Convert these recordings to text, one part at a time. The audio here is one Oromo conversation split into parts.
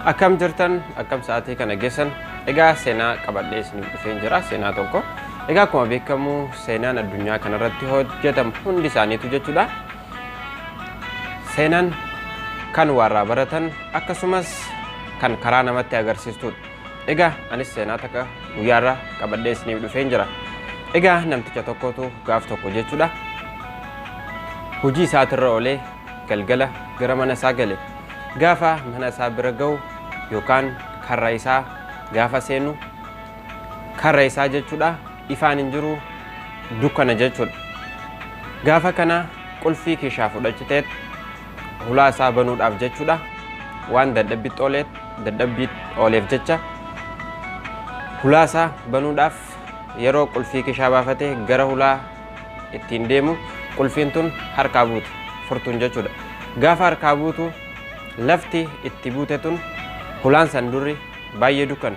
Akkam jirtan, akkam sa'aatii kana geessan. Egaa seenaa qabadhee isiniif dhufeen jira. Seenaa tokko. Egaa akkuma beekamu seenaan addunyaa kanarratti hojjetamu hundi isaaniitu jechuudha. Seenaan kan warraa baratan akkasumas kan karaa namatti agarsiistudha. Egaa anis seenaa takka guyyaarraa qabadhee isiniif dhufeen jira. Egaa namticha tokkotu gaaf tokko jechuudha. Hojii isaatirra oolee galgala gara mana isaa gale. Gaafa mana isaa bira ga'u yookaan karra isaa gaafa seenu karra isaa jechuudha ifaan hin jiru dukkana jechuudha. Gaafa kana qulfii keessaa fudhachitee hulaa isaa banuudhaaf jechuudha waan dadhabbii ooleef jecha hulaa isaa banuudhaaf yeroo qulfii keessaa baafatee gara hulaa ittiin deemu qulfiin tun harkaa buute furtuun jechuudha. Gaafa harkaa buutu lafti itti buute tun hulaan san durri baay'ee dukkana.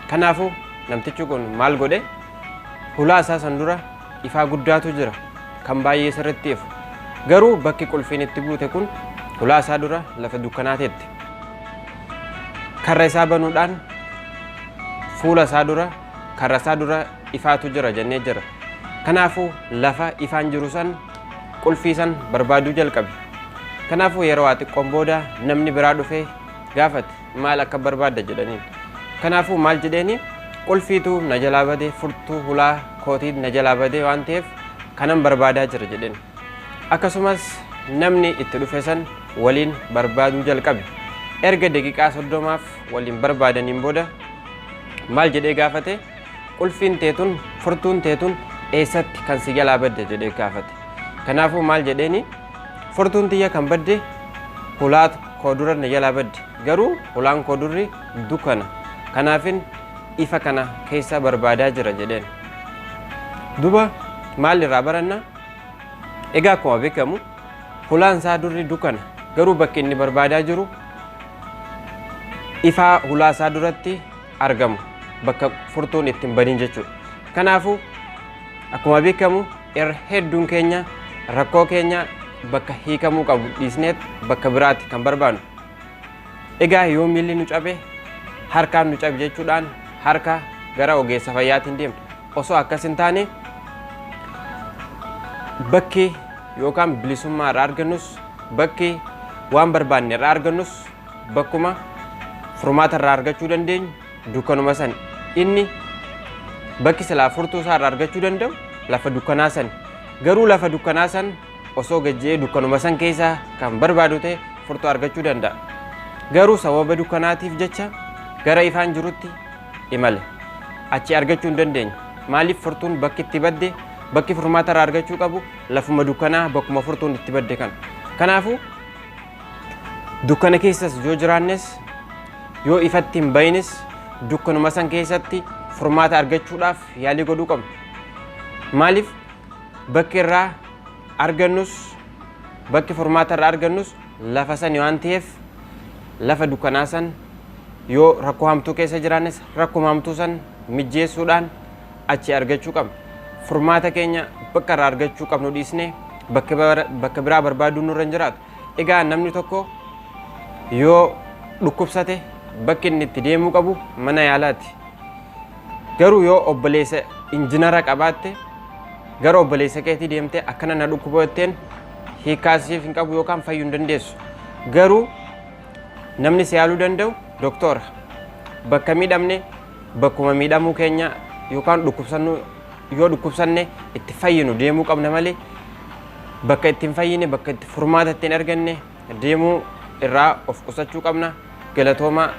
Kanaafuu namtichi kun maal godhe hulaa isaa san dura ifaa guddaatu jira kan baay'ee sirriitti ifu. Garuu bakki qulfiin itti buute kun hulaa isaa dura lafa dukkanaateetti. Karra isaa banuudhaan fuula isaa dura karra isaa dura ifaatu jira jennee jira. Kanaafuu lafa ifaan jiru san qulfii san barbaaduu jalqabe. Kanaafuu yeroo xiqqoon booda namni biraa dhufee gaafate maal akka barbaadda jedhaniin. Kanaafuu maal jedheeni qulfiitu na jalaa badee furtuu hulaa kootii na jalaa badee waan ta'eef kanan barbaadaa jira jedheen. Akkasumas namni itti dhufe san waliin barbaaduu jalqabe. Erga daqiiqaa 30 waliin barbaadaniin booda maal jedhee gaafate qulfiin teetun furtuun teetun eessatti kan si jalaa badde jedhee gaafate. Kanaafuu maal jedheeni furtuun tiyya kan badde hulaa koo dura na jalaa badde garuu hulaan koo durri dukkana. Kanaafin ifa kana keessa barbaadaa jira jedheen. Duba maal irraa baranna? Egaa akkuma beekamu hulaan isaa durri dukkana garuu bakki inni barbaadaa jiru ifaa hulaa isaa duratti argamu bakka furtuun ittiin badiin jechuudha. Kanaafuu akkuma beekamu hedduun keenya rakkoo keenya bakka hiikamuu qabu dhiisneet bakka biraatti kan barbaannu. Egaa yoo miilli nu cabe harkaan nu cabe jechuudhaan harka gara ogeessa fayyaatiin deemna. Osoo akkas hin taane bakki yookaan bilisummaa irraa argannus bakki waan barbaanne irraa argannus bakkuma furmaata irraa argachuu dandeenyu dukkanuma san. Inni bakki silaa furtuu isaa irraa argachuu danda'u lafa dukkanaa san. Garuu lafa dukkanaa san osoo gajjee dukkanuma san keessaa kan barbaadu ta'e furtuu argachuu danda'a. Garuu sababa dukkanaatiif jecha gara ifaan jirutti imale achi argachuu hin dandeenyu. Maaliif furtuun bakki itti badde bakki furmaata irraa argachuu qabu lafuma dukkanaa bakkuma furtuun itti badde kan. Kanaafuu dukkana keessas yoo jiraannes yoo ifatti hin bayinis dukkanuma san keessatti furmaata argachuudhaaf yaalii godhuu qabna. Maaliif bakki irraa argannus bakki furmaata irraa argannus lafa san waan ta'eef lafa dukkanaa san yoo rakkoo hamtuu keessa jiraannes rakkoo hamtuu san mijjeessuudhaan achi argachuu qabna. Furmaata keenya bakka irraa argachuu qabnu dhiisnee bakka biraa barbaaduu nurra hin jiraatu. Egaa namni tokko yoo dhukkubsate bakki inni itti deemuu qabu mana yaalaati. Garuu yoo obboleessa injinara qabaatte gara obboleessa keetii deemtee akkana na dhukkubootteen hiikaasiif hin qabu yookaan fayyuu hin dandeessu. Garuu namni si yaaluu danda'u doktora. Bakka miidhamne bakkuma miidhamuu keenya yookaan yoo dhukkubsanne itti fayyinu deemuu qabna malee bakka ittiin fayyine bakka itti furmaata ittiin arganne deemuu irraa of qusachuu qabna. Galatoomaa.